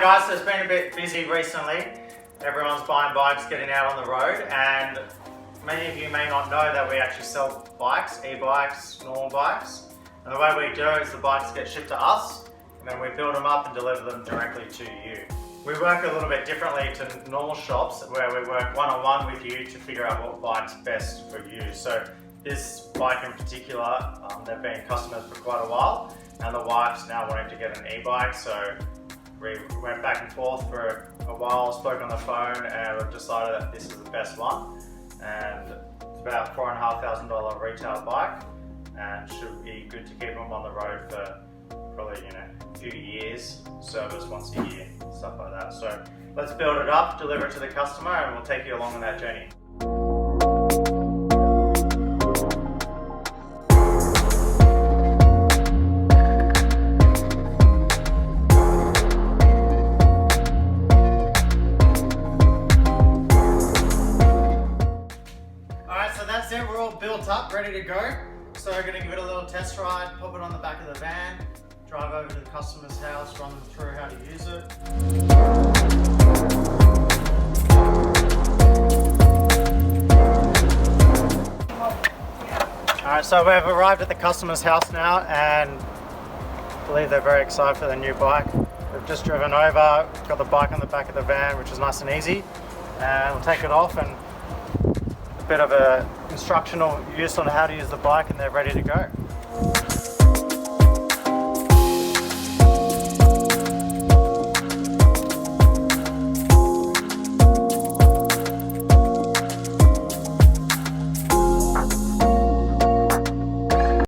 guys, so it's been a bit busy recently. Everyone's buying bikes, getting out on the road, and many of you may not know that we actually sell bikes, e-bikes, normal bikes. And the way we do it is the bikes get shipped to us, and then we build them up and deliver them directly to you. We work a little bit differently to normal shops where we work one-on-one with you to figure out what bike's best for you. So this bike in particular, they've been customers for quite a while, and the wife's now wanting to get an e-bike, so we went back and forth for a while, spoke on the phone, and we've decided that this is the best one. And it's about $4,500 retail bike, and should be good to keep them on the road for probably a few years, service once a year, stuff like that. So let's build it up, deliver it to the customer, and we'll take you along on that journey. Alright, so that's it, we're all built up, ready to go. So we're going to give it a little test ride, pop it on the back of the van, drive over to the customer's house, run them through how to use it. Alright, so we've arrived at the customer's house now, and I believe they're very excited for the new bike. We've just driven over, got the bike on the back of the van, which is nice and easy, and we'll take it off and a bit of a instructional use on how to use the bike, and they're ready to go.